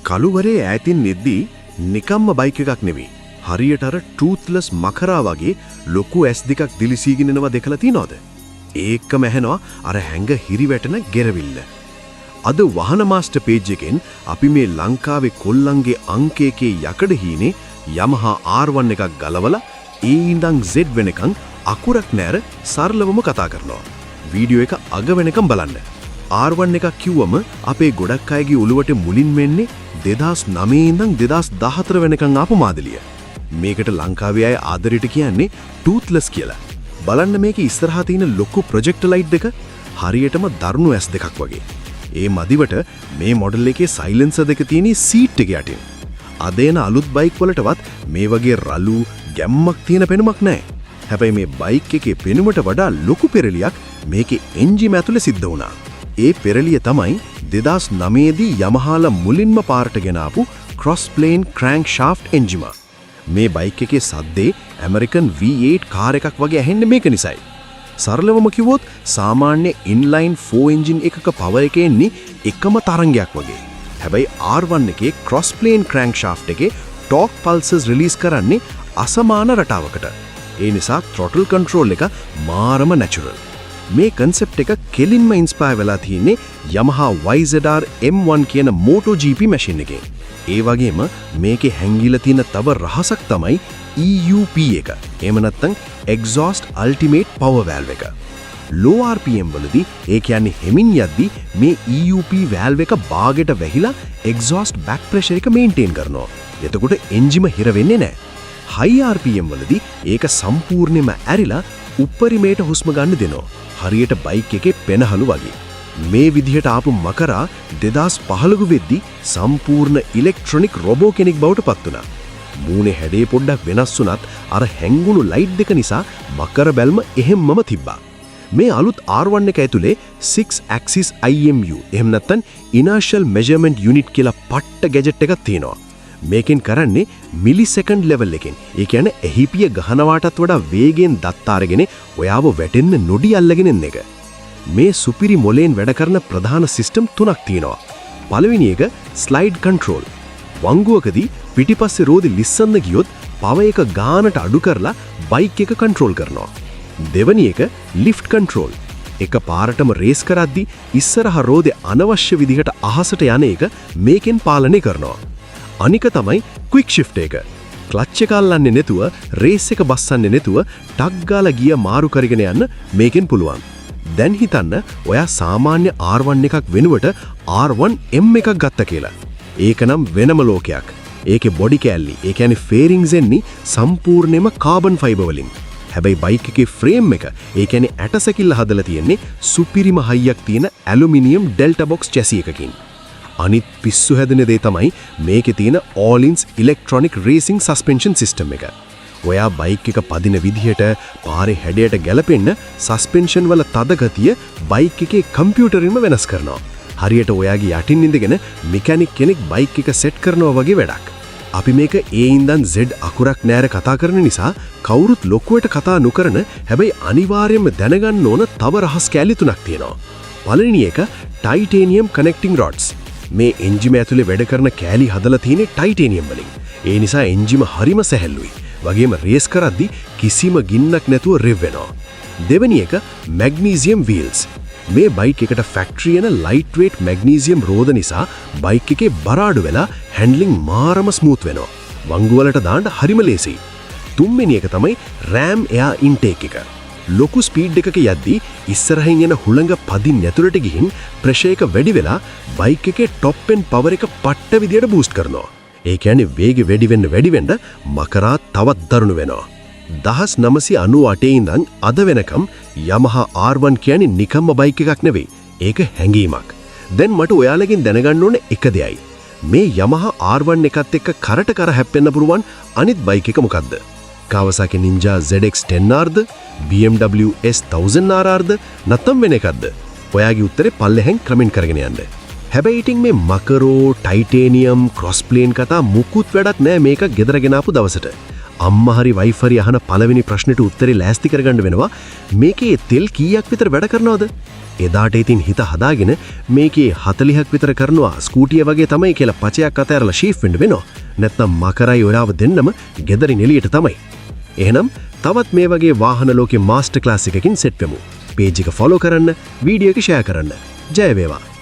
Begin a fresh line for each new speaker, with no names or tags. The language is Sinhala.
කළුවරේ ඈතින් නෙද්දී නිකම්ම බයික් එකක් නෙවෙයි. හරියට අර ටූත්ලස් මකරා වගේ ලොකු S2ක් දිලිසීගෙන යනවා දැකලා තියනවද? ඒකම ඇහෙනවා අර හැංග හිරිවැටෙන ගෙරවිල්ල. අද වහන මාස්ටර් පේජ් එකෙන් අපි මේ ලංකාවේ කොල්ලන්ගේ අංක එකේ යකඩ හීනේ Yamaha R1 එකක් ගලවලා A ඉඳන් Z වෙනකන් අකුරක් නැර සරලවම කතා කරනවා. වීඩියෝ එක අග වෙනකන් බලන්න. R1 එකක් කිව්වම අපේ ගොඩක් අයගේ ඔළුවට මුලින් වෙන්නේ 2009 ඉඳන් 2014 වෙනකන් ආපු මාදලිය. මේකට ලංකාවේ අය ආදරයට කියන්නේ ටූත්ලස් කියලා. බලන්න මේකේ ඉස්සරහා තියෙන ලොකු ප්‍රොජෙක්ටර් ලයිට් දෙක හරියටම දරුණු S2ක් වගේ. ඒ මදිවට මේ මොඩල් එකේ සයිලන්සර් දෙක තියෙන සීට් එක යටින්. අද එන අලුත් බයික් වලටවත් මේ වගේ රළු ගැම්මක් තියෙන පෙනුමක් නැහැ. හැබැයි මේ බයික් එකේ පෙනුමට වඩා ලොකු පෙරලියක් මේකේ එන්ජිම ඇතුලේ සිද්ධ වුණා. ඒ පෙරලිය තමයි 2009 දී Yamaha මුලින්ම පාරට ගෙන ආපු cross plane crankshaft එන්ජිම. මේ බයික් එකේ සද්දේ ඇමරිකන් V8 කාර් එකක් වගේ ඇහෙන්නේ මේක නිසායි. සරලවම කිව්වොත් සාමාන්‍ය inline 4 engine එකක power එක එන්නේ එකම තරංගයක් වගේ. හැබැයි R1 එකේ cross plane crankshaft එකේ torque pulses release කරන්නේ අසමාන රටාවකට. ඒ නිසා throttle control එක මාරම natural. මේ concept එක කෙලින්ම inspire වෙලා තියෙන්නේ Yamaha YZR M1 කියන MotoGP machine එකෙන්. ඒ වගේම මේකේ හැංගිලා තියෙන තව රහසක් තමයි EUP එක. එහෙම නැත්නම් exhaust ultimate power valve එක. low RPM වලදී ඒ කියන්නේ හෙමින් යද්දී මේ EUP valve එක බාගෙට වැහිලා exhaust back pressure එක maintain කරනවා. එතකොට එන්ජිම හිර වෙන්නේ නැහැ. high RPM වලදී ඒක සම්පූර්ණයෙන්ම ඇරිලා උපරිමයට හුස්ම ගන්න දෙනවා. හරියට බයික් එකේ පෙනහළු වගේ. මේ විදිහට ආපු මකරා 2015 වෙද්දී සම්පූර්ණ ඉලෙක්ට්‍රොනික රොබෝ කෙනෙක් බවට පත් වුණා. මූණේ හැඩේ පොඩ්ඩක් වෙනස් වුණත් අර හැංගුණු ලයිට් දෙක නිසා මකර බැල්ම එහෙම්මම තිබ්බා. මේ අලුත් R1 එක ඇතුලේ 6 axis IMU එහෙම නැත්නම් inertial measurement unit කියලා පට්ට ගැජට් එකක් තියෙනවා. මේකෙන් කරන්නේ මිලිසෙකන්ඩ් ලෙවල් එකෙන්. ඒ කියන්නේ එහිපිය ගහනවාටත් වඩා වේගෙන් දත් අරගෙන ඔයාව වැටෙන්න නොඩි අල්ලගෙන ඉන්න එක. මේ සුපිරි මොලෙන් වැඩ කරන ප්‍රධාන සිස්ටම් තුනක් තියෙනවා. පළවෙනි එක ස්ලයිඩ් කන්ට්‍රෝල්. වංගුවකදී පිටිපස්සේ රෝදි ලිස්සන්න ගියොත් පව එක ගානට අඩු කරලා බයික් එක කන්ට්‍රෝල් කරනවා. දෙවෙනි එක ලිෆ්ට් කන්ට්‍රෝල්. එක පාරටම රේස් කරද්දී ඉස්සරහ රෝදේ අනවශ්‍ය විදිහට අහසට යන එක මේකෙන් පාලනය කරනවා. අනික තමයි ක්වික් ෂිෆ්ට් එක. ක්ලච් එක අල්ලන්නේ නැතුව රේස් එක බස්සන්නේ නැතුව ටක් ගාලා ගිය මාරු කරගෙන යන්න මේකෙන් පුළුවන්. දැන් හිතන්න ඔයා සාමාන්‍ය R1 එකක් වෙනුවට R1M එකක් ගත්ත කියලා. ඒක නම් වෙනම ලෝකයක්. ඒකේ බොඩි කෑල්ලි, ඒ කියන්නේ ෆේරින්ග්ස් එන්නේ සම්පූර්ණයෙන්ම කාබන් ෆයිබර් වලින්. හැබැයි බයික් එකේ ෆ්‍රේම් එක, ඒ කියන්නේ ඇටසැකිල්ල හදලා තියෙන්නේ සුපිරිම හයියක් තියෙන ඇලුමිනියම් ඩෙල්ටා බොක්ස් චැසි එකකින්. අනිත් පිස්සු හැදෙන දේ තමයි මේකේ තියෙන all-ins electronic racing suspension system එක. ඔයා බයික් එක පදින විදිහට පාරේ හැඩයට ගැලපෙන්න සස්පෙන්ෂන් වල තද ගතිය බයික් එකේ කම්පියුටරින්ම වෙනස් කරනවා. හරියට ඔයාගේ යටින් ඉඳගෙන මෙකැනික් කෙනෙක් බයික් එක සෙට් කරනවා වගේ වැඩක්. අපි මේක A ඉඳන් Z අකුරක් නෑර කතා කරන නිසා කවුරුත් ලොකුවට කතා නොකරන හැබැයි අනිවාර්යයෙන්ම දැනගන්න ඕන තව රහස් කැලි තුනක් තියෙනවා. පළවෙනි එක titanium connecting rods. මේ එන්ජිම ඇතුලේ වැඩ කරන කෑලි හදලා තියෙන්නේ ටයිටේනියම් වලින්. ඒ නිසා එන්ජිම හරිම සැහැල්ලුයි. වගේම රේස් කරද්දී කිසිම ගින්නක් නැතුව රිව් වෙනවා. දෙවෙනි එක මැග්නීසියම් වීල්ස්. මේ බයික් එකට ෆැක්ටරි එන ලයිට් වේට් මැග්නීසියම් රෝද නිසා බයික් එකේ බර අඩු වෙලා හැන්ඩ්ලින් මාරම ස්මූත් වෙනවා. වංගු වලට දාන්න හරිම ලේසියි. තුන්වෙනි එක තමයි RAM air intake එක. ලොකු ස්පීඩ් එකක යද්දී ඉස්සරහින් එන හුළඟ පදින් ඇතුළට ගිහින් ප්‍රෙෂර් එක වැඩි වෙලා බයික් එකේ টොප් එන්ඩ් පවර් එක පට්ට විදියට බූස්ට් කරනවා. ඒ කියන්නේ වේගය වැඩි වෙන්න මකරා තවත් දරුණු වෙනවා. 1998 ඉඳන් අද වෙනකම් Yamaha R1 කියන්නේ නිකම්ම බයික් එකක් නෙවෙයි. ඒක හැංගීමක්. දැන් මට ඔයාලගෙන් දැනගන්න ඕන එක දෙයයි. මේ Yamaha R1 එකත් එක්ක කරට කර හැප්පෙන්න පුළුවන් අනිත් බයික් එක මොකද්ද? Kawasaki Ninja ZX-10Rද? BMW S1000RRද? නැත්නම් වෙන එකක්ද? ඔයාගේ උත්තරේ පල්ලෙහෙන් කමෙන්ට් කරගෙන යන්න. හැබැයි ඉතින් මේ මකරෝ, ටයිටේනියම්, ක්‍රොස් ප්ලේන් කතා මුකුත් වැඩක් නෑ මේක ගෙදරගෙන ආපු දවසට. අම්මා හරි වයිෆ් හරි අහන පළවෙනි ප්‍රශ්නෙට උත්තරේ ලෑස්ති කරගන්න වෙනවා. මේකේ තෙල් කීයක් විතර වැඩ කරනවද? එදාට ඉතින් හිත හදාගෙන මේකේ 40ක් විතර කරනවා ස්කූටිය වගේ තමයි කියලා පචයක් අතෑරලා ෂීෆ් වෙන්න වෙනවා. නැත්නම් මකරයි ඔයාව දෙන්නම ගෙදරින් එළියට තමයි. එහෙනම් තවත් මේ වගේ වාහන ලෝකේ මාස්ටර් ක්ලාස් එකකින් සෙට් වෙමු. පේජ් එක ෆලෝ කරන්න, වීඩියෝ එක ෂෙයා කරන්න. ජය වේවා.